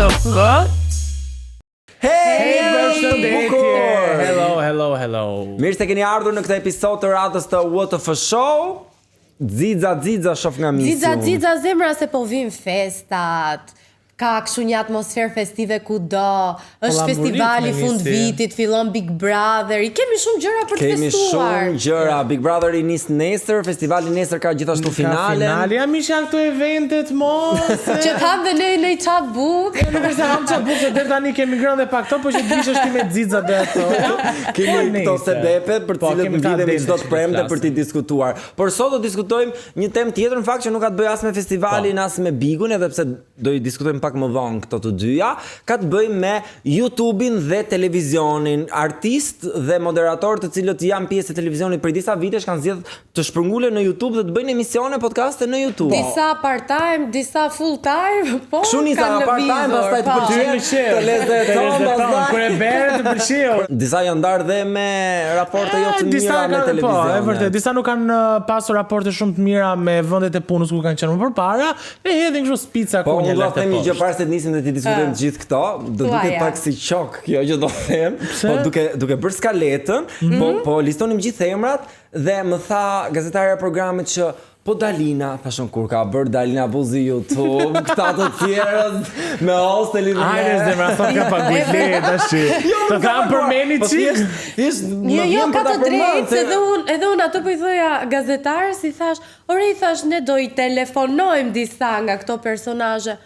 fuck? Hey, Hello. Mirë se keni ardhur në këtë episod të radhës të WTF Show. Xixa shof nga misiu. Xixa zemra se po vin festat. Ka kështu një atmosferë festive kudo. Është festivali fund vitit, fillon Big Brother. I kemi shumë gjëra për të festuar. Kemi shumë gjëra. Big Brother i nis nesër, festivali nesër ka gjithashtu finalen. Finali, jam isha këto eventet mos. Që tham dhe ne në çabuk. Në përsa ham çabuk se deri tani kemi ngrënë pa këto, po që dishesh ti me Xixa dhe ato. Kemi këto sedepe për të cilët mbidhemi çdo të premte për të diskutuar. Por sot do diskutojmë një temë tjetër në fakt që nuk ka të bëjë as me festivalin as me Bigun, edhe pse do i diskutojmë pak më vonë këto të dyja, ka të bëjë me YouTube-in dhe televizionin. Artist dhe moderator të cilët janë pjesë e televizionit për disa vitesh kanë zgjedhur të shpërngulen në YouTube dhe të bëjnë emisione, podcaste në YouTube. Disa part-time, disa full-time, po. Kështu nisa part-time, pastaj të pëlqen, të lezeton, kur e bërë të pëlqeu. Disa janë ndarë dhe me raporte jo të mira me televizion. Po, e vërtet, disa nuk kanë pasur raporte shumë të mira me vendet e punës ku kanë qenë më përpara, e hedhin kështu spica ku një lehtë. Po, unë do të them nisim dhe ti diskutojmë të gjithë këto, do duket pak si qok kjo që do them, po duke bërë skaletën, po listonim gjithë emrat dhe më tha gazetarja e programit që po Dalina, thashon kur ka bërë Dalina buzi YouTube, këta të tjerët me hostelin dhe Ajde zemra, sot ka paguajt le tash. Të tham përmeni çik. Jo, ka të drejtë, edhe unë ato po i thoja gazetarës, i thash, ore i thash ne do i telefonojmë disa nga këto personazhe.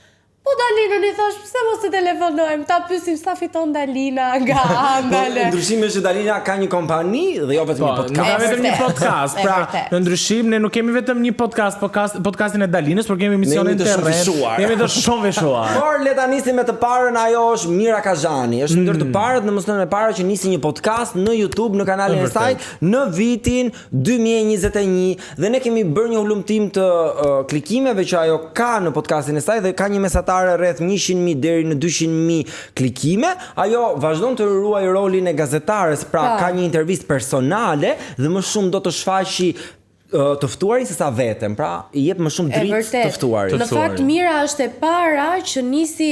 Po Dalinën i thash, pse mos të telefonojmë, ta pyesim sa fiton Dalina nga Andale. Ndryshimi është që Dalina ka një kompani dhe jo vetëm një podcast. Nuk ka vetëm një podcast, pra në ndryshim ne nuk kemi vetëm një podcastin e Dalinës, por kemi emisionin të rreth. Jemi të shumë veshuar. Por le ta nisim me të parën, ajo është Mira Kazhani. Është ndër të parët në mosnën e parë që nisi një podcast në YouTube në kanalin e saj në vitin 2021 dhe ne kemi bërë një hulumtim të klikimeve që ajo ka në podcastin e saj dhe ka një mesatar rreth 100.000 deri në 200.000 klikime. Ajo vazhdon të ruaj rolin e gazetares, pra ka një intervistë personale dhe më shumë do të shfaqi të ftuarin se sa vetëm, pra i jep më shumë dritë të ftuarit. Në fakt Mira është e para që nisi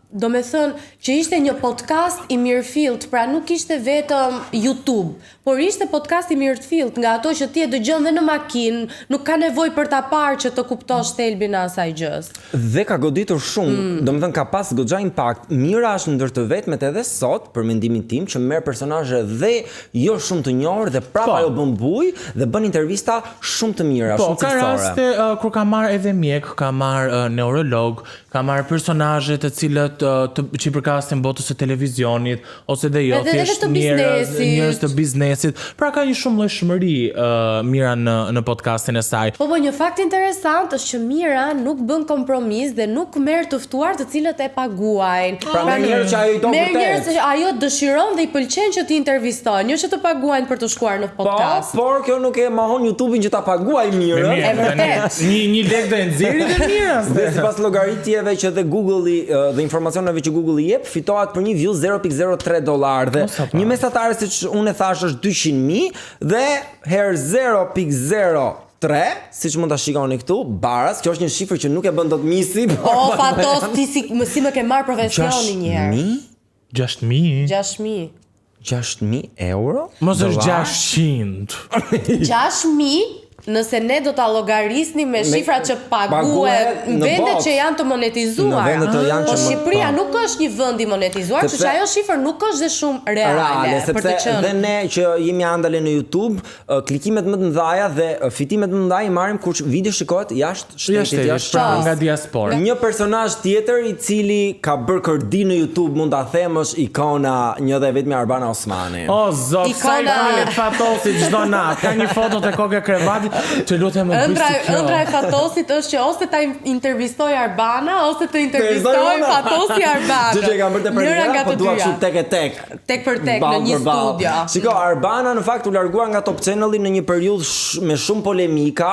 do me thënë që ishte një podcast i mirëfillt, pra nuk ishte vetëm YouTube, por ishte podcast i mirëfillt nga ato që ti e dëgjon dhe në makinë, nuk ka nevojë për ta parë që të kuptosh thelbin e asaj gjës. Dhe ka goditur shumë, do me thënë ka pas goxha impakt. Mira është ndër të vetmet edhe sot, për mendimin tim, që merr personazhe dhe jo shumë të njohur dhe prapa ajo bën buj dhe bën intervista shumë të mira, shumë cilësore. Po, ka raste kur ka marr edhe mjek, ka marr neurolog, ka marr personazhe të cilët që përkasin botës së televizionit ose dhe jo thjesht njerëz të biznesit. Pra ka një shumëllojshmëri Mira në podcastin e saj. Po një fakt interesant është që Mira nuk bën kompromis dhe nuk merr të ftuar të cilët e paguajnë. Pra merr njerëz që ajo i do vërtet. Merr njerëz që ajo dëshiron dhe i pëlqen që t'i intervistojnë, jo që të paguajnë për të shkuar në podcast. Por kjo nuk e mohon YouTube-in që ta paguaj Mirën. E vërtet. Një lek do e nxjerrë dhe Mira. Dhe sipas llogaritjeve që dhe Google-i dhe informacioneve që Google i jep, fitohet për një view $0.03 dhe një mesatare siç unë e thash është 200.000 dhe herë 0.03, siç mund ta shikoni këtu, baras, kjo është një shifër që nuk e bën dot misi. O fatos, ti si më ke marr profesionin një herë. 6.000? 6.000. 6.000 euro? Mos është 600. 6.000? Nëse ne do ta llogarisnim me shifrat që paguhet në vendet që janë të monetizuar. Po Shqipëria nuk është një vend i monetizuar, kështu që ajo shifër nuk është dhe shumë reale për të qenë. Dhe ne që jemi andale në YouTube, klikimet më të mëdha dhe fitimet më të mëdha i marrim kur video shikohet jashtë shtetit, jashtë nga diaspora. Një personazh tjetër i cili ka bërë kërdi në YouTube, mund ta them, është ikona një dhe vetmi Arbana Osmani. O zot, sa i falet fatosit çdo natë. Ka një foto te kokë krevati. Ëndra e Fatosit është që ose ta intervistoj Arbana ose të intervistoj Fatosi Arbana. Gjë që e kam bërë te premiera, po dua kështu tek për tek në një studio. Shiko, Arbana në fakt u largua nga Top Channel në një periudhë me shumë polemika,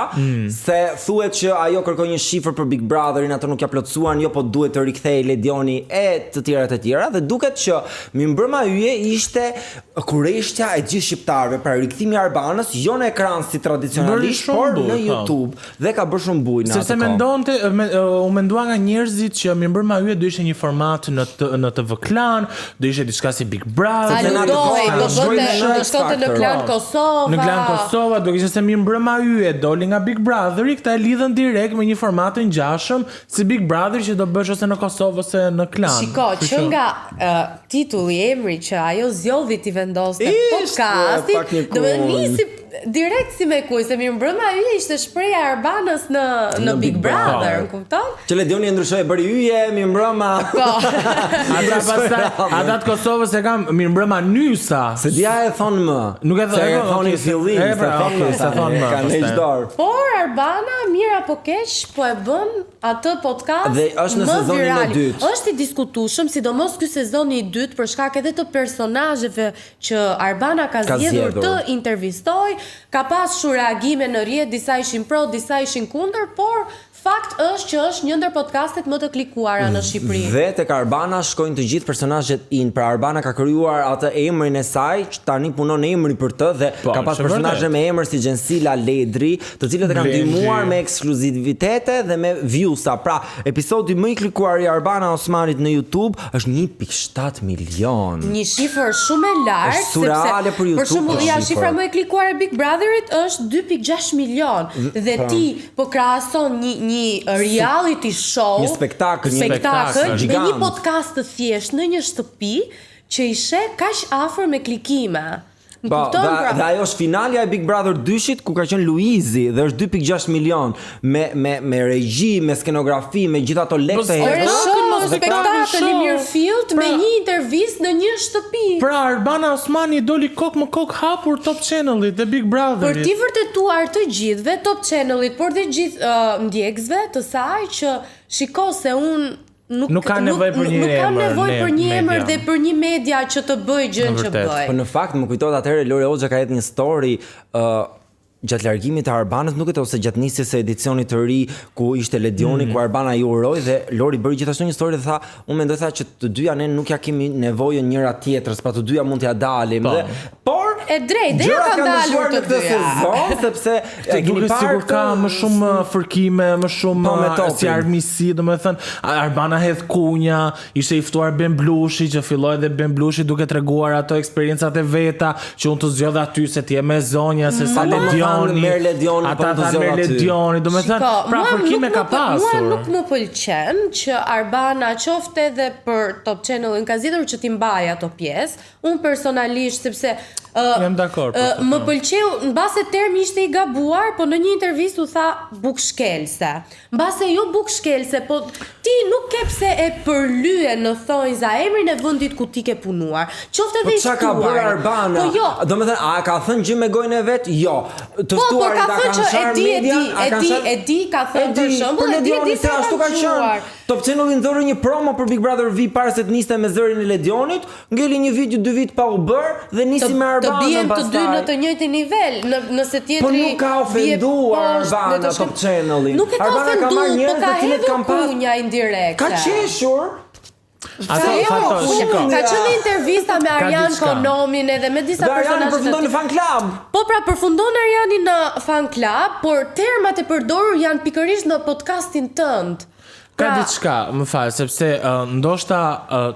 se thuhet që ajo kërkoi një shifër për Big Brotherin, ato nuk ja plotësuan, jo po duhet të rikthehej Ledioni e të tjera dhe duket që mbrëmja hyje ishte kurreshtja e gjithë shqiptarëve, pra rikthimi i Arbanës jo në ekran si tradicionalisht sërish, por në YouTube dhe ka bërë shumë bujë në atë kohë. Sepse mendonte u mendua nga njerëzit që Mirëmbrëma Yje do ishte një format në TV Klan, do ishte diçka si Big Brother. Do shkonte në Klan Kosova. Në Klan Kosova do kishte se Mirëmbrëma Yje doli nga Big Brotheri, këta e lidhën direkt me një format të ngjashëm si Big Brother që do bësh ose në Kosovë ose në Klan. Shiko, që nga titulli, emri që ajo zgjodhi ti vendoste podcastin, do të nisi direkt si me kuj, se Mirëmbrëma Yje ishte shpreha e Arbanës në Big Brother, më kupton? Që Ledioni e ndryshoi bëri Yje, Mirëmbrëma. Ata të Kosovës e kam Mirëmbrëma Nysa. Se dia e thon më. Nuk e thoni fillim, se thon më. Kanë heq dorë. Por Arbana mirë apo keq po e bën atë podcast dhe është në sezonin e dytë. Është i diskutueshëm, sidomos ky sezoni i dytë për shkak edhe të personazheve që Arbana ka zgjedhur të intervistoj. Ka pasur reagime në rrjet, disa ishin pro, disa ishin kundër, por fakt është që është një ndër podcastet më të klikuara në Shqipëri. Dhe tek Arbana shkojnë të gjithë personazhet in. Pra Arbana ka krijuar atë emrin e saj, që tani punon emri për të dhe ka pas personazhe me emër si Gjensila Ledri, të cilët e kanë ndihmuar me ekskluzivitete dhe me viewsa. Pra, episodi më i klikuar i Arbana Osmanit në YouTube është 1.7 milion. Një shifër shumë e lartë, është surreale për YouTube. Për shembull, ja shifra më e klikuar e Big Brotherit është 2.6 milion. Dhe ti po krahason një reality show, një spektakël me një podcast të thjesht në një shtëpi që ishe kaq afër me klikime. Dhe ajo është finalja e Big Brother 2-shit ku ka qenë Luizi dhe është 2.6 milion me regji, me skenografi, me gjitha ato lekë. Spektakël i Mirfield me një intervistë në një shtëpi. Pra Arbana Osmani doli kok më kok hapur Top Channelit dhe Big Brotherit. Për t'i vërtetuar të gjithëve Top Channelit, por dhe gjithë ndjekësve të saj që shiko se unë nuk kam nevojë për një emër dhe për një media që të bëj gjën që bëj. Po në fakt më kujtohet atëherë Lori Hoxha ka hedhur një story gjatë largimit të Arbanës, nuk e ose gjatë nisjes së edicionit të ri ku ishte Ledioni, ku Arbana ju uroi dhe Lori bëri gjithashtu një story dhe tha, unë mendoj që të dyja ne nuk ja kemi nevojë njëra tjetrës, pa të dyja mund t'ja dalim dhe por e drejtë, dhe ja kanë dalur të dyja. Sepse duket sikur ka më shumë fërkime, më shumë si armiqësi, domethënë Arbana hedh kunja, ishte i ftuar Ben Blushi që filloi dhe Ben Blushi duke treguar ato eksperiencat e veta që unë të zgjodha aty se ti je me zonja, se sa Ledioni, ata thanë Ledioni, domethënë pra fërkime ka pasur. Mua nuk më pëlqen që Arbana qofte edhe për Top Channelin ka zgjedhur që ti mbaj ato pjesë. Unë personalisht sepse jam dakord. Më pëlqeu, mbase termi ishte i gabuar, po në një intervistë u tha bukshkelse. Mbase jo bukshkelse, po ti nuk ke pse e përlye në thonjza emrin e vendit ku ti ke punuar. Qoftë edhe i ftuar. Po çka ka bërë Arbana? Po jo. Domethënë, a ka thënë gjë me gojën e vet? Jo. Të ftuar nga kanë e di ka thënë për shembull, e di se ashtu ka qenë. Top Channelin dhori një promo për Big Brother V para se të niste me zërin e Ledionit, ngeli një video 2 vit pa u bër dhe nisi me Arbanën pastaj. Të bien të dy në të njëjtin nivel, nëse tjetri po nuk ka ofenduar Arbana Top Channelin. Nuk e ka ofenduar, po ka hedhur punja indirekte. Ka qeshur. Ka qenë intervista me Arjan Konomin edhe me disa personazhe. Përfundon në fan club. Po pra përfundon Arjani në fan club, por termat e përdorur janë pikërisht në podcastin tënd. Ka diçka, më fal, sepse ndoshta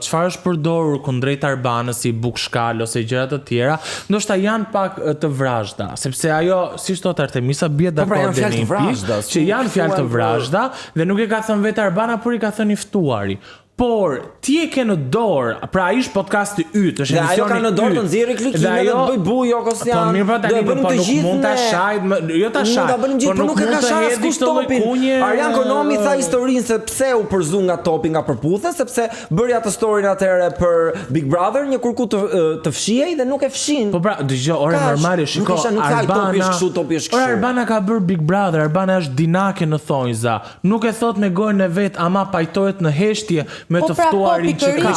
çfarë është përdorur kundrejt Arbanës si bukshkal ose gjëra të tjera, ndoshta janë pak të vrazhda, sepse ajo, siç thot Artemisa, bie dakord deri në pikë që janë fjalë të vrazhda dhe nuk e ka thënë vetë Arbana, por i ka thënë i ftuari. Por ti e ke në dorë, pra ish podcasti yt, është emisioni yt. Dhe ajo ka në dorë të nxjerrë klikime dhe të bëj bujo Kostian. Po mirë, po tani nuk mund ta shajt, jo ta shajt. Po nuk e ka shajt kush topin. Arjan Konomi tha historinë se pse u përzu nga topi nga përputhe, sepse bëri atë storin atëherë për Big Brother, një kurku të fshihej dhe nuk e fshin. Po pra, dëgjoj, ora normale, shiko, Arbana ka bër Big Brother, Arbana është dinake në thonjza. Nuk e thot me gojën e vet, ama pajtohet në heshtje me të ftuarin që ka.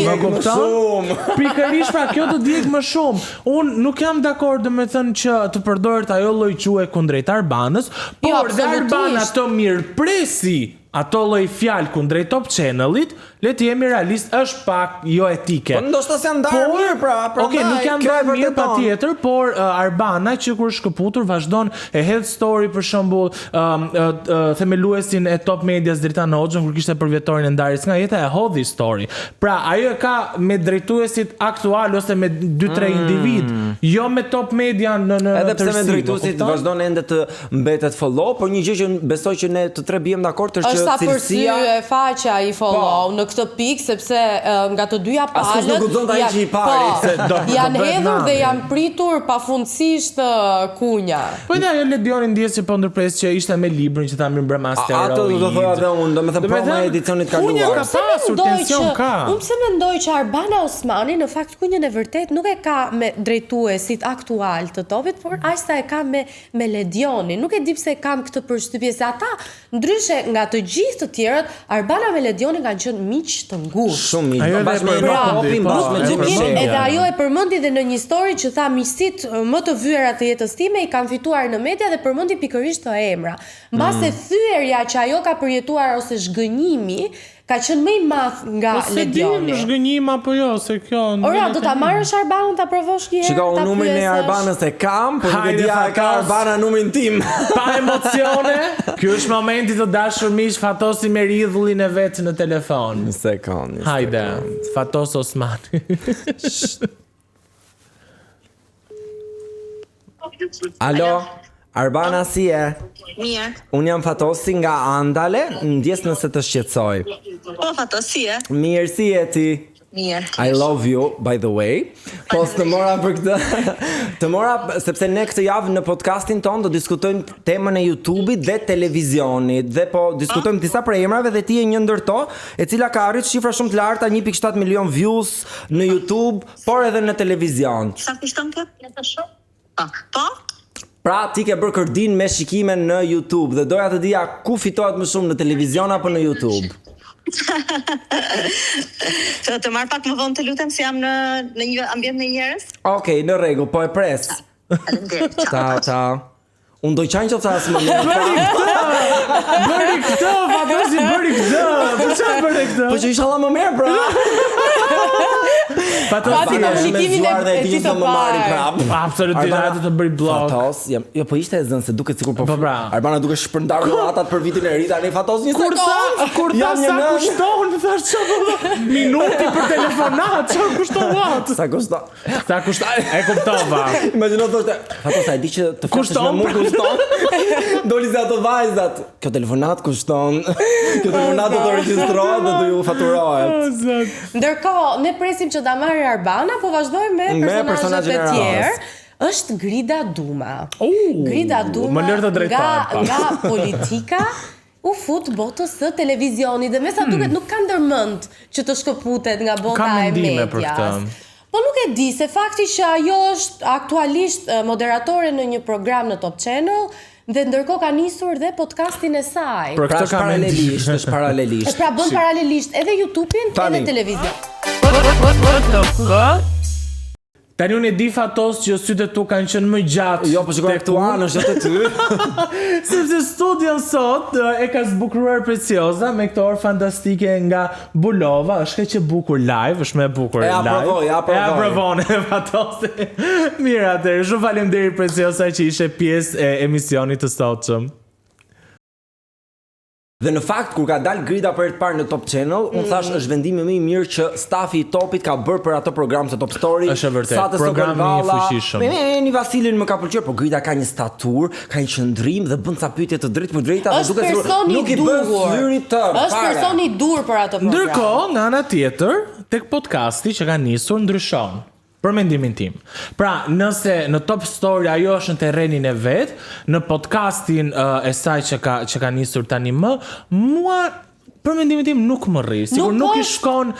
Më kupton? Pikërisht pra kjo do dihet më shumë. Unë nuk jam dakord domethënë që të përdoret ajo lloj quhe kundrejt Arbanës, por dhe Arbana të mirëpresi ato lloj fjalë kundrejt Top Channelit, le të jemi realist, është pak jo etike. Po ndoshta se janë ndarë mirë pra. Okej, nuk janë ndarë mirë patjetër, por Arbana që kur shkëputur vazhdon e hedh story për shembull themeluesin e Top Medias Dritan Hoxhën kur kishte përvjetorin e ndarjes nga jeta e hodhi story. Pra ajo e ka me drejtuesit aktual ose me 2-3 individ, jo me Top Media në edhe pse me drejtuesit vazhdon ende të mbetet follow, por një gjë që besoj që ne të tre bijem dakord është që cilësia e faqja i follow në këtë pikë sepse nga të dyja palët janë hedhur dhe janë pritur pafundësisht kunja. Po dhe ajo Ledioni ndjes që po ndërpres që ishte me librin që tha Mirëmbrëmastero. Ato do thoya edhe unë, domethënë prova e edicionit kaluar. Kunja ka pasur tension ka. Unë pse mendoj që Arbana Osmani në fakt kunjën e vërtet nuk e ka me drejtuesit aktual të Topit, por aq sa e ka me Ledionin. Nuk e di pse kam këtë përshtypje se ata ndryshe nga të gjithë të tjerët, Arbana me Ledionin kanë qenë miq të ngushtë. Shumë miq. Bashkë me Topin, bashkë me Xhemishin. Edhe ajo e përmendi dhe në një story që tha miqësitë më të vyera të jetës time i kanë fituar në media dhe përmendi pikërisht të emra. Mbase thyerja që ajo ka përjetuar ose zhgënjimi ka qenë më i madh nga Ledioni. Po zhgënjim apo jo, se kjo. Ora, do ta marrësh Arbanën ta provosh një herë. Shikoj, unë numrin e Arbanës e kam, por nuk e di a ka Arbana numrin tim. Pa emocione. Ky është momenti të dashur miq, fatosi me rrjedhullin e vet në telefon. Një sekond. Hajde, fatos Osmani. Alo, Arbana si e? Mirë. Unë jam Fatosi nga Andale, ndjes nëse të shqetësoj. Po, Fatosi e? Mirë, si e ti? Mirë. I love you, by the way. Po të mora për këtë. Të mora sepse ne këtë javë në podcastin ton do diskutojmë temën e YouTube-it dhe televizionit dhe po diskutojmë disa prej emrave dhe ti je një ndër to, e cila ka arrit shifra shumë të larta, 1.7 milion views në YouTube, por edhe në televizion. Sa kushton kjo? Po? Pra ti ke bërë kërdin me shikime në YouTube dhe doja të dija ku fitohet më shumë në televizion apo në YouTube. Të marr pak më vonë të lutem se jam në një ambient me njerëz. Okej, në rregull, po e pres. Faleminderit. Ciao. Unë do qajnë që të asë më në Bëri këtë, Fatosi, bëri këtë. Po çfarë bëri këtë? Po që inshallah më merr pra. Fatosi në shikimin e ti të parë. Absolutisht, ajo do të bëri blog. Fatos, jo po ishte e zënë se duket sikur po. Pra. Arbana duke shpërndar dhuratat për vitin e ri, tani Fatos një sekond. Kur ta sa kushton, më thash çfarë? Minuti për telefonat, çfarë kushton? Sa kushton? Sa kushton? E kuptova. Imagjino thoshte, Fatos ai di që të flasësh me mua kushton. Doli se ato vajzat. Kjo telefonat kushton. Kjo telefonat do të regjistrohet dhe do ju faturohet. Ndërkohë, ne presim që ta marrë Arbana, po vazhdojmë me personazhet e tjerë. Është Grida Duma. Grida Duma nga politika u fut botës së televizionit dhe me sa duket nuk ka ndërmend që të shkëputet nga bota e medias. Po nuk e di se fakti që ajo është aktualisht moderatore në një program në Top Channel dhe ndërkohë ka nisur dhe podcastin e saj. Pra është paralelisht, është paralelisht. Pra bën paralelisht edhe YouTube-in edhe televizion. Tani unë e di Fatos që sytë tu kanë qenë më gjatë. Jo, po shikoj këtu anë është te ty. Sepse studion sot e ka zbukuruar Precioza me këtë orë fantastike nga Bulova, është kaq e bukur live, është më e bukur live. Ja aprovon Fatos. Mirë atëherë, shumë faleminderit Precioza që ishe pjesë e emisionit të sotshëm. Dhe në fakt kur ka dal Grida për herë të parë në Top Channel, unë thash është vendimi më i mirë që stafi i Topit ka bërë për ato program se Top Story. Është vërtet, programi i fuqishëm. Eni Vasilin më ka pëlqyer, por Grida ka një statur, ka një qëndrim dhe bën ca pyetje të drejtë për drejta dhe duket sikur nuk i bën syrit të. Është person i dur për ato program. Ndërkohë, nga ana tjetër, tek podcasti që ka nisur ndryshon. Për mendimin tim. Pra, nëse në Top Story ajo është në terrenin e vet, në podcastin e saj që ka nisur tani mua për mendimin tim nuk më rri. Sigur nuk i shkon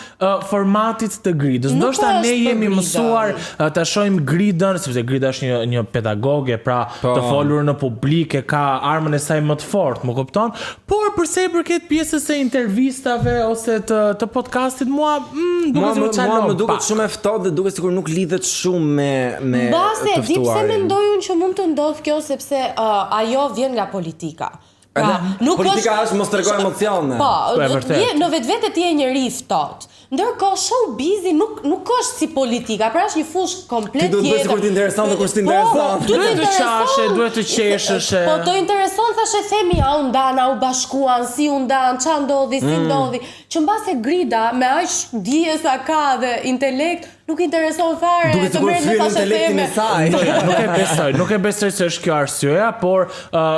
formatit të Gridës. Ndoshta ne jemi mësuar ta shohim Gridën, sepse Grida është një pedagoge, pra të folur në publik, ka armën e saj më të fortë, më kupton? Por përse i përket pjesës së intervistave ose të podcastit, mua më duket shumë e ftohtë dhe duket sikur nuk lidhet shumë me Base, di pse mendoj unë që mund të ndodh kjo sepse ajo vjen nga politika. Politika është mos tregoj emocione. Po, e vërtet. në vetvete ti je njeri i ftohtë. Ndërkohë showbizi nuk është si politika, pra është një fushë komplet tjetër. Ti duhet sikur të intereson dhe kur t'intereson. Duhet të qashe, duhet të qeshësh. Po të intereson thashë themi u ndana, u bashkuan, si u ndan, ç'a ndodhi, si ndodhi. Që mbase grida me aq dije sa ka dhe intelekt nuk intereson fare. Duhet sikur fyer intelektin e saj. Nuk e besoj se është kjo arsyeja, por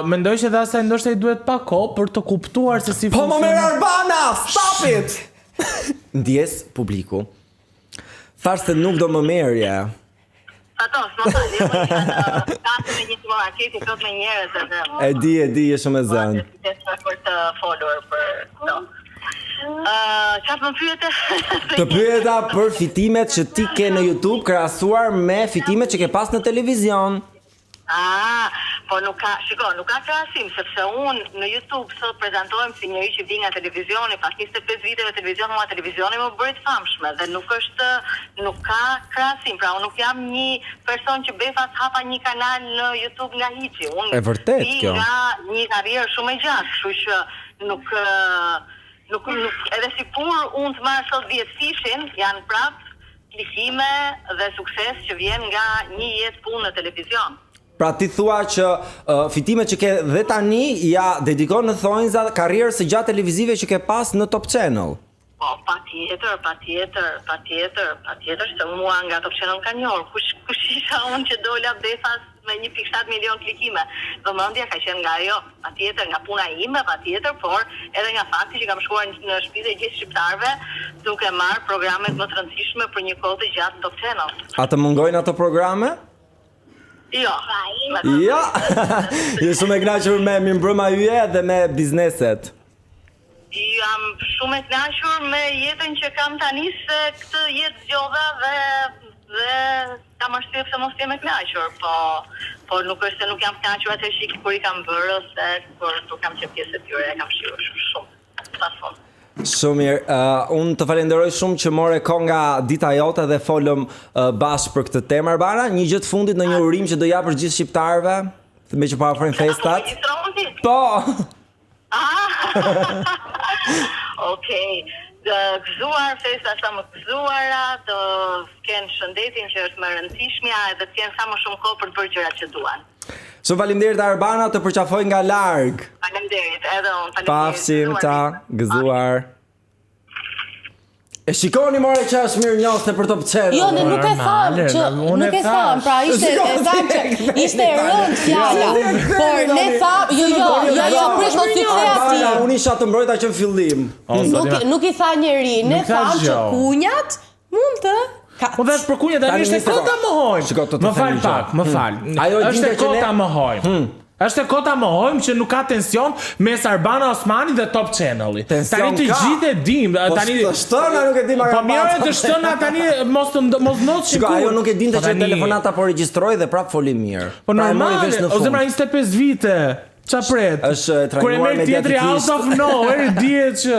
mendoj që dhe asaj ndoshta i duhet pak kohë për të kuptuar se si Po më merr Arbana, stop it. Ndjes publiku. Thash se nuk do më merrje. Ato, s'ma falë, kasën e një supermarketi plot me njerëz edhe. E di, je shumë e zënë. Për të folur për këto. Çfarë më pyete? Të pyeta për fitimet që ti ke në YouTube krahasuar me fitimet që ke pas në televizion. Po nuk ka krahasim, sepse unë në YouTube sot prezantohem si njëri që vi nga televizioni, pas 25 viteve televizioni më bëri të famshme dhe nuk ka krahasim, pra unë nuk jam një person që befas hapa një kanal në YouTube nga hiçi. Unë E vërtet kjo. nga një karrierë shumë e gjatë, kështu që nuk edhe si pur unë të marr sot 10 fishin, janë prap klikime dhe sukses që vjen nga një jetë punë në televizion. Pra ti thua që fitimet që ke dhe tani ja dedikon në thonjza karrierës së gjatë televizive që ke pas në Top Channel. Po, patjetër, se mua nga Top Channel ka njohur. Kush isha unë që dola befas me 1.7 milion klikime. Vëmendja ka qenë nga ajo, patjetër nga puna ime, patjetër, por edhe nga fakti që kam shkuar në shtëpitë e gjithë shqiptarëve duke marrë programet më të rëndësishme për një kohë të gjatë Top Channel. A të mungojnë ato programe? Jo. Ja. Je shumë e kënaqur me mbrëma yje dhe me bizneset. Jam shumë e kënaqur me jetën që kam tani se këtë jetë zgjodha dhe kam arsye pse mos jem e kënaqur, po nuk është se nuk jam kënaqur atë shik kur i kam bërë ose kur kam qenë pjesë e tyre, e kam shijuar shumë. Pafund. Shumë mirë. Unë të falenderoj shumë që more kohë nga dita jote dhe folëm bashkë për këtë temë. Arbana, një gjë të fundit në një urim që do ja për gjithë shqiptarëve, me që parafrojnë festat. Po. Okej. Gëzuar festa sa më gëzuara, të kenë shëndetin që është më rëndësishmja edhe të kenë sa më shumë kohë për të bërë gjërat që duan. Shumë faleminderit Arbana, të përqafoj nga larg. Faleminderit, edhe unë. Pafshim, ta, gëzuar. E shikoni more që është mirë njohse për Top Channel. Jo, nuk e tham, pra ishte e rëndë fjala. Por ne tham, jo, prit mos i the atij. Unë isha të mbrojta që në fillim. Nuk i tha njeri, ne tham që kunjat mund të Po vesh për kunjat tani është kota mohojmë. Më fal pak, më fal. Është kota mohojmë. Është kota mohojmë që nuk ka tension mes Arbana Osmani dhe Top Channel-i. Tani të gjithë e dim, tani të shtëna nuk e di ma ka. Po mirë të shtëna tani mos not Shiko, ajo nuk e dinte që telefonata po regjistroi dhe prap foli mirë. Po normal, o zemra 25 vite. Qa pret? Është kur e merr tjetri out of nowhere, dihet që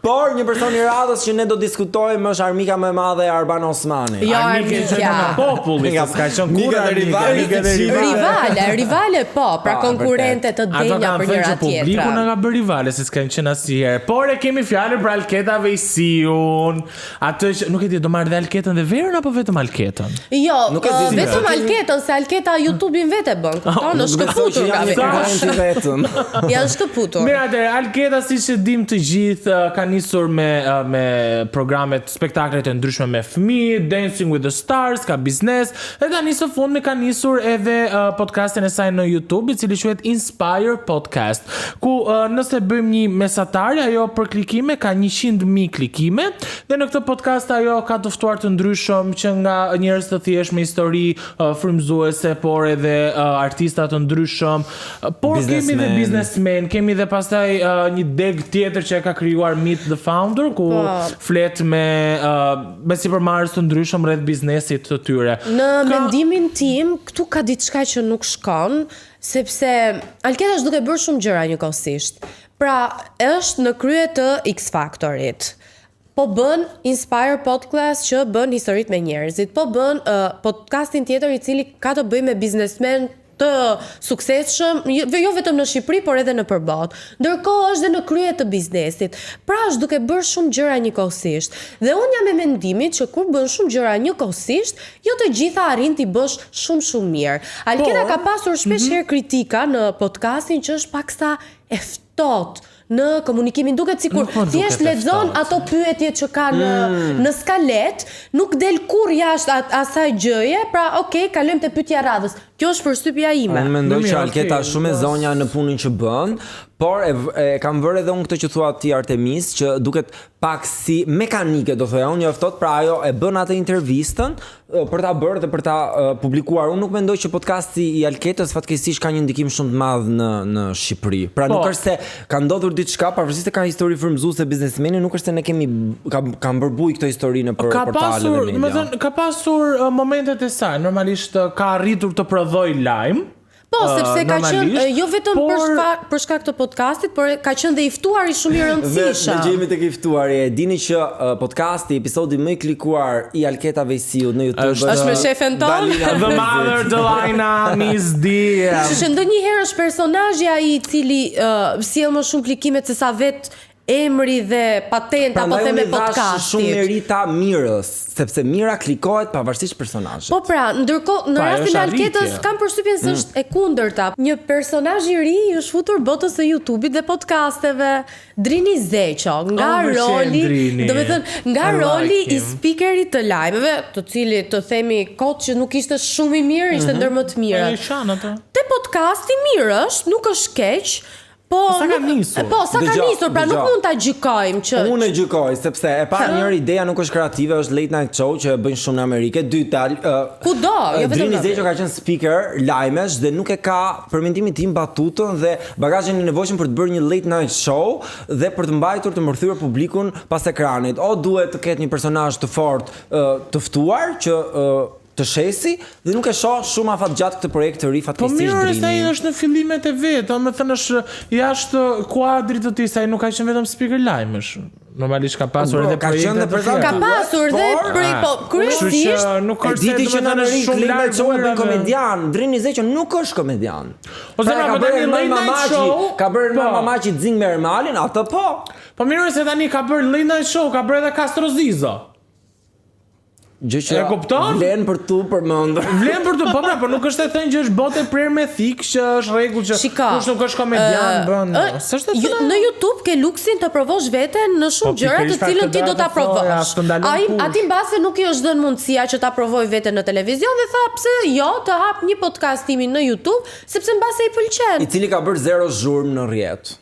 por një person i radhës që ne do diskutojmë është armika më e madhe e Arbana Osmani. Jo, armika populli, nga s'ka qenë kur rivale po, pra konkurrente të denja për njëra tjetra. Publiku na ka bërë rivale, se s'kan qenë asnjëherë. Por e kemi fjalën për Alketa Vejsiun. Atë që nuk e di, do marr dhe Alketën dhe Verën apo vetëm Alketën? Jo, vetëm Alketën, se Alketa YouTube-in vetë bën. Kupton, është shkëputur nga Vera. Vetëm. Janë shkëputur. Mirë, atëherë Alketa siç e dim të gjithë ka nisur me programet spektaklet e ndryshme me fëmijë, Dancing with the Stars, ka biznes, dhe tani së fundmi ka nisur edhe podcastin e saj në YouTube, i cili quhet Inspire Podcast, ku nëse bëjmë një mesatarje, ajo për klikime ka 100.000 klikime, dhe në këtë podcast ajo ka të ftuar të ndryshëm që nga njerëz të thjeshtë me histori frymëzuese, por edhe artista të ndryshëm, por kemi dhe businessmen, kemi dhe pastaj një deg tjetër që e ka krijuar Meet the Founder, ku flet me sipërmarrës të ndryshëm rreth biznesit të tyre. Në mendimin tim, këtu ka diçka që nuk shkon, sepse Alketa është duke bërë shumë gjëra njëkohësisht. Pra, është në krye të X Factorit. Po bën Inspire Podcast që bën historitë me njerëzit. Po bën podcastin tjetër i cili ka të bëjë me biznesmen të suksesshëm, jo vetëm në Shqipëri, por edhe në përballë. Ndërkohë është dhe në krye të biznesit. Pra është duke bërë shumë gjëra njëkohësisht. Dhe unë jam me mendimin që kur bën shumë gjëra njëkohësisht, jo të gjitha arrin t'i bësh shumë mirë. Alkena ka pasur shpesh herë kritika në podcastin që është paksa e ftohtë në komunikimin, duket sikur thjesht lexon ato pyetje që ka në skalet, nuk del kur jashtë asaj gjëje, pra okay, kalojmë te pyetja radhës. Kjo është përshtypja ime. Unë mendoj që Alketa është shumë e zonja në punën që bën, por e kam vërë edhe unë këtë që thua ti Artemis, që duket pak si mekanike, do thoya unë, njoftot, pra ajo e bën atë intervistën për ta bërë dhe për ta publikuar. Unë nuk mendoj që podcasti i Alketës fatkeqësisht ka një ndikim shumë të madh në Shqipëri. Pra nuk është se ka ndodhur diçka, pavarësisht se ka histori frymëzuese biznesmeni, nuk është se ne kam bërbuj këtë histori në portalet e media. Ka pasur momentet e saj, normalisht ka arritur të prodhoj lajm. Po, sepse ka qenë jo vetëm për shkak të podcastit, por ka qenë dhe i ftuar i shumë i rëndësishëm. Ne jemi tek i ftuar. E dini që podcasti, episodi më i klikuar i Alketa Vejsiut në YouTube është me shefen ton, The Mother Delina Miss D. Që ndonjëherë është personazhi ai i cili sjell më shumë klikime se sa vetë emri dhe patenta, po theme podcastit. Shumë merita Mirës, sepse Mira klikohet pavarësisht personazhit. Po pra, ndërkohë në rastin e Alketës kam përshtypjen se është e kundërta. Një personazh i ri i është futur botës së YouTube-it dhe podcasteve, Drini Zeqo, nga roli i speakerit të lajmeve, të cilit të themi kot që nuk ishte shumë i mirë, ishte ndër më të mirët. Te podcasti mirë është, nuk është keq. Sa ka nisur? Sa ka nisur, pra nuk mund ta gjykojmë që. Unë e gjykoj sepse e para njëri ideja nuk është kreative, është late night show që e bëjnë shumë në Amerikë. Dyta, kudo, jo vetëm. Drini Zeqo ka qenë speaker lajmesh dhe nuk e ka për mendimin tim batutën dhe bagazhin e nevojshëm për të bërë një late night show dhe për të mbajtur të mërthyer publikun pas ekranit. O duhet të ketë një personazh të fortë të ftuar që të shesi dhe nuk e shoh shumë afatgjatë këtë projekt të ri fatkeqësisht Drini. Po mirë, ai është në fillimet e vet, domethënë është jashtë kuadrit të tij, sa ai nuk ka qenë vetëm speaker lajmësh. Normalisht ka pasur edhe projekte të tjera. Ka pasur dhe kryesisht nuk është diti që në shumë lajme show e bën komedian. Drini Zeqo nuk është komedian. Ose ka bërë Ermal Mamaçi, ka bërë Ermal Mamaçi Xing me Ermalin, atë po. Po mirë se tani ka bërë late night show, ka bërë edhe Castrozizo. Gjë që vlen për tu përmendur. Vlen për tu, po pra, por nuk është e thënë që është botë prerë me thik, që është rregull që kush nuk është komedian bën. S'është e thënë. Në YouTube ke luksin të provosh veten në shumë gjëra të cilën ti do ta provosh. Aty mbase nuk i është dhënë mundësia që ta provoj veten në televizion dhe tha pse jo të hap një podcast timin në YouTube, sepse mbase i pëlqen. I cili ka bërë 0 zhurmë në rrjet.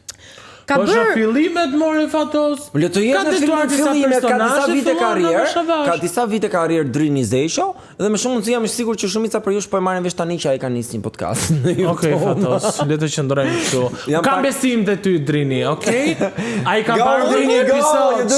Po është fillimet more fatos. Le të jetë në fillimet, ka disa vite karrierë Drini Zeqo dhe më shumë mundësi jam i sigurt që shumica për ju po e marrin vesh tani që ai ka nisë një podcast në YouTube. Okej, fatos. Le të qëndrojmë kështu. Kam besim te ty Drini, okay? Ai ka parë Drini episod.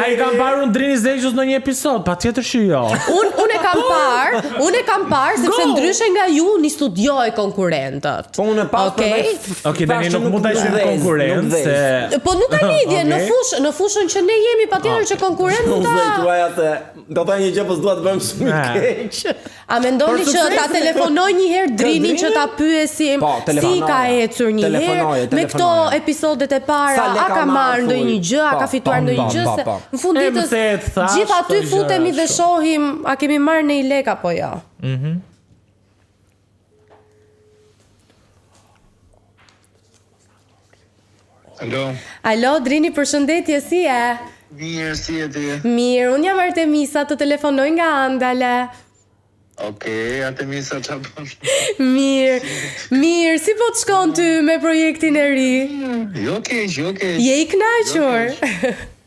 Ai ka parë Drini Zeqos në një episod, patjetër që jo. Unë e kam parë sepse ndryshe nga ju ni studioj konkurrentët. Po unë e pas. Okej, tani nuk mund ta ishim konkurrent. Po nuk ka lidhje në fushën që ne jemi patjetër që konkurrent do ta një gjë po s'dua të bëjmë shumë keq. A mendoni që ta telefonoj një herë Drinin që ta pyesim si ka ecur një herë me këto episodet e para, a ka marrë ndonjë gjë, a ka fituar ndonjë gjë, se në fund ditës gjithë aty futemi dhe shohim a kemi marrë në lek apo jo. Alo, Drini, përshëndetje, si e? Mirë, si e ti? Mirë, unë jam Artemisa, të telefonoj nga Andale. Okej, Artemisa, qa bën? Mirë, si po të shkon ty me projektin e ri? Jo keq. Je i kënaqur?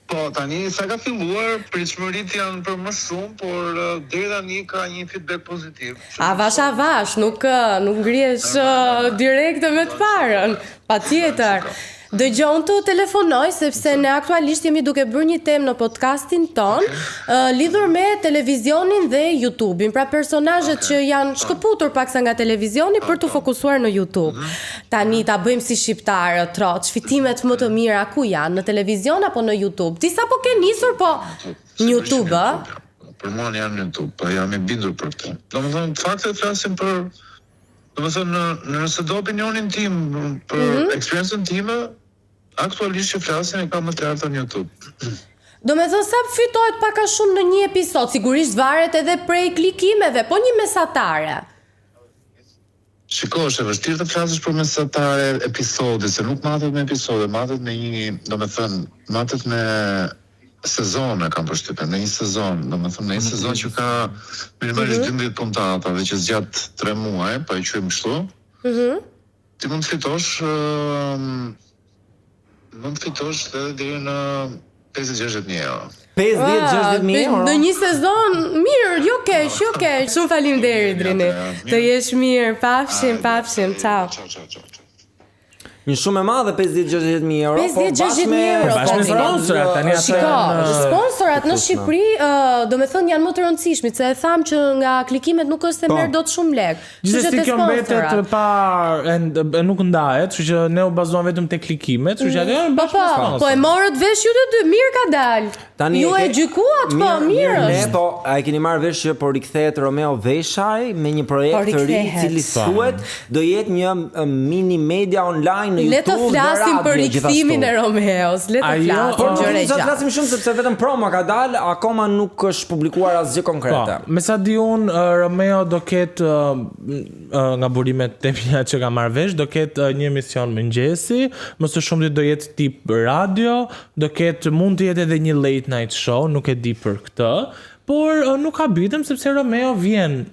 Po, tani, sa ka filluar, pritshmërit janë për më shumë, por deri tani ka një feedback pozitiv. Avash, nuk ngrihesh direkt me të parën, patjetër. Dëgjon të telefonoj sepse ne aktualisht jemi duke bërë një temë në podcastin ton lidhur me televizionin dhe YouTube-in, pra personazhet që janë shkëputur paksa nga televizioni për të fokusuar në YouTube. Tani ta bëjmë si shqiptarët, troç, fitimet më të mira ku janë, në televizion apo në YouTube? Ti sapo ke nisur po në YouTube, Për mua janë në YouTube, po jam i bindur për këtë. Domethënë, fakte flasim për Domethënë, nëse do opinionin tim për eksperiencën time, aktualisht që flasin e ka më të larta në YouTube. Do me thënë sa fitohet pak a shumë në një episod, sigurisht varet edhe prej klikimeve, po një mesatare. Shiko, është e vështirë të flasësh për mesatare episode, se nuk matet me episode, matet me një, domethënë, matet me sezone kam përshtypjen, në një sezon, domethënë në një sezon që ka minimalisht 12 puntata dhe që zgjat 3 muaj, pa e quajmë kështu. Ti mund të fitosh edhe deri në 50-60.000 euro. 50-60.000 euro. Në një sezon, mirë, jo keq. Shumë faleminderit Drini. Të jesh mirë, pafshim, ciao. Ciao. Një shumë e madhe 50-60.000 euro. 50-60.000 euro. Bashkë me sponsorat tani Sponsorat në Shqipëri, do me thënë janë më të rëndësishmit, se e tham që nga klikimet nuk është se merr dot shumë lek. Gjithsesi kjo mbetet pa nuk ndahet, kështu që ne u bazuam vetëm te klikimet, kështu që atë janë bashkë me sponsorat. Po e morët vesh ju të dy, mirë ka dal. Ju e gjykuat, po mirë Ne është. po a e keni marrë vesh që po rikthehet Romeo Veshaj me një projekt të ri i cili thuhet do jetë një mini media online në Le të YouTube. flasim për rikthimin e Romeos, le të flasim. Po nuk do të flasim shumë sepse vetëm promo ka dalë, akoma nuk është publikuar asgjë konkrete. Me sa di unë, Romeo do ketë nga burimet e mia që ka marrë vesh, do ketë një emision mëngjesi, më së shumti do jetë tip radio, do ketë mund të jetë edhe një late night show, nuk e di për këtë. Por nuk ka bitem sepse Romeo vjen.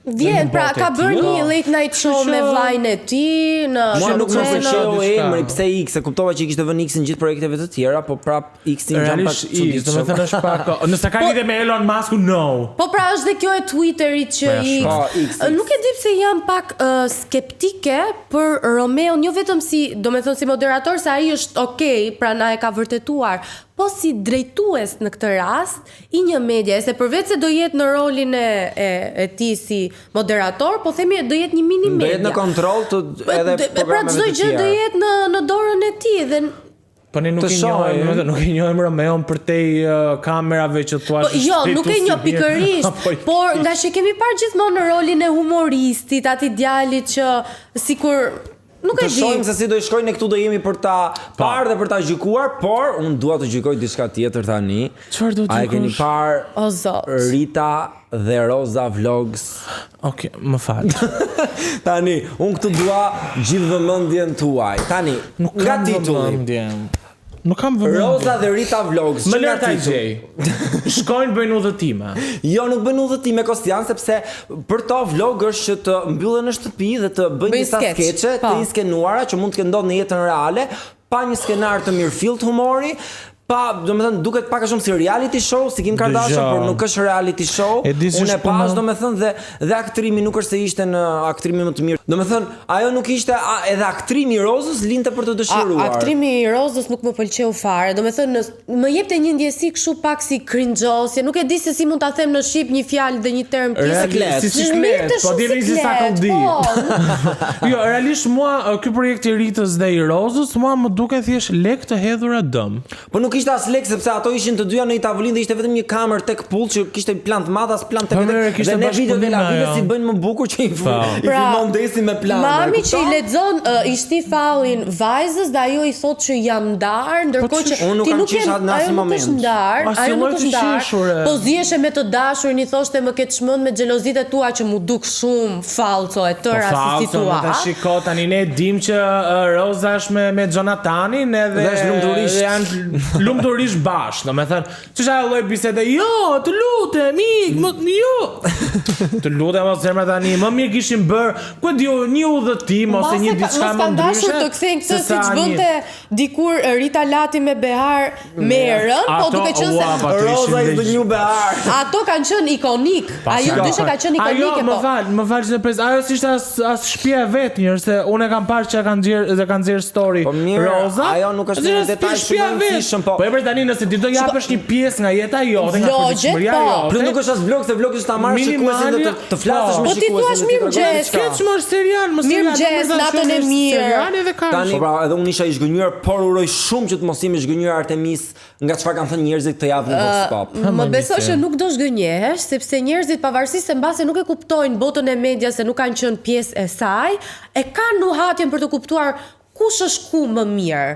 Pra ka bërë një late night show me vllajën e tij në Mua nuk më Shënqenë. pëlqeu emri, pse X, e kuptova që i kishte vënë X në gjithë projekteve të tjera, po prap X-in jam pak Realisht çuditshëm. domethënë është pak. Nëse ka lidhje me Elon Musk, no. Po pra është dhe kjo e Twitterit që X. Nuk e di pse jam pak skeptike për Romeon, jo vetëm si, domethënë si moderator, se ai është okay, pra na e ka vërtetuar, po si drejtues në këtë rast i një media, se përveç se do jetë në rolin e tij si moderator, po themi do jetë një mini media. Do jetë në kontroll të edhe Pra programeve çdo të gjë do tjera. jetë në dorën e tij dhe Po ne nuk i njohim Romeon për te kamerave që thua. Jo, nuk e njoh pikërisht, por nga që kemi parë gjithmonë në rolin e humoristit, atij djalit që sikur nuk e Të di. shohim se si do i shkojnë, ne këtu do jemi për ta parë dhe për ta gjykuar, por unë dua të gjykoj diçka tjetër tani. Çfarë do të A e keni gjykosh? parë O zot. Rita dhe Roza Vlogs? Okej, më fal. Tani, unë këtu dua gjithë vëmendjen tuaj. Tani, nga titulli. Nuk kam vëmendje. Roza dhe Rita Vlogs. Më që nga lart ai titulli? gjej. Shkojnë bëjnë udhëtime. Jo, nuk bën udhëtime me Kostian sepse për to vlog është që të mbyllen në shtëpi dhe të bëjnë disa skeçe të inskenuara që mund të kenë ndodhur në jetën reale, pa një skenar të mirëfillt humori. Pa, domethënë duket pak a shumë si reality show, si Kim Kardashian, por nuk është reality show. Unë e pash domethënë dhe aktrimi nuk është se ishte në aktrimi më të mirë. Domethënë, ajo nuk ishte edhe aktrimi i Rozës linte për të dëshiruar. Aktrimi i Rozës nuk më pëlqeu fare. Domethënë më jepte një ndjesi kështu pak si cringeosje. Nuk e di se si mund ta them në shqip një fjalë dhe një term Siklet. Si siklet, po dini si sa kaldi. Jo, realisht mua ky projekt i Ritës dhe i Rozës mua më duket thjesht lek të hedhura dëm. Po nuk ishte as lek sepse ato ishin të dyja në një tavolinë dhe ishte vetëm një kamerë tek pull që kishte plan të madh as plan tek vetë. Dhe ne video de la vida si bëjnë më bukur që i filmon Desi me plan. Mami që i lexon i shti fallin vajzës dhe ajo i thotë që jam ndar, ndërkohë që ti nuk je në asnjë moment. Ajo nuk është ndar. Po ziheshe me të dashurin i thoshte më ke çmend me xhelozitë tua që mu duk shumë falco e tëra si tua. Po shiko tani ne dim që Roza është me Jonathanin edhe janë lumturisht bashkë, domethënë, ç'është ajo lloj bisede? Jo, të lutem, jo. Të lutem mos zemra tani, më mirë kishim bër, ku e di, një udhëtim ose një diçka më ndryshe. Mos dashur të kthejnë këtë siç bënte dikur Rita Lati me Behar Merën, po duke qenë se Roza is the new Behar. Ato kanë qenë ikonik. Ajo dyshe ka qenë ikonike po. Më fal se pres, ajo s'ishte as shtëpia e vet njërë se unë e kam parë që kanë nxjerr story. Po mirë, Roza. ajo nuk është një detaj shumë i rëndësishëm, po Po Po e për tani nëse ti do japësh një pjesë nga jeta jote, nga Vlogjet, përditshmëria po. jote. Plus nuk është as vlog, se vlog është ta marrësh shikuesin dhe të flasësh me Po ti shikuesin. thua mirëmëngjes, Skeç më është serial, më serial. Mirëmëngjes, natën e mirë. Serial edhe ka. Tani pra edhe unë isha i zgënjur, por uroj shumë që të mos jemi zgënjur Artemis nga çfarë kanë thënë njerëzit këtë javë në Vox Pop. Më beso që nuk do zgënjehesh, sepse njerëzit pavarësisht se mbase nuk e kuptojnë botën e medias se nuk kanë qenë pjesë e saj, e kanë nuhatjen për të kuptuar kush është ku më mirë.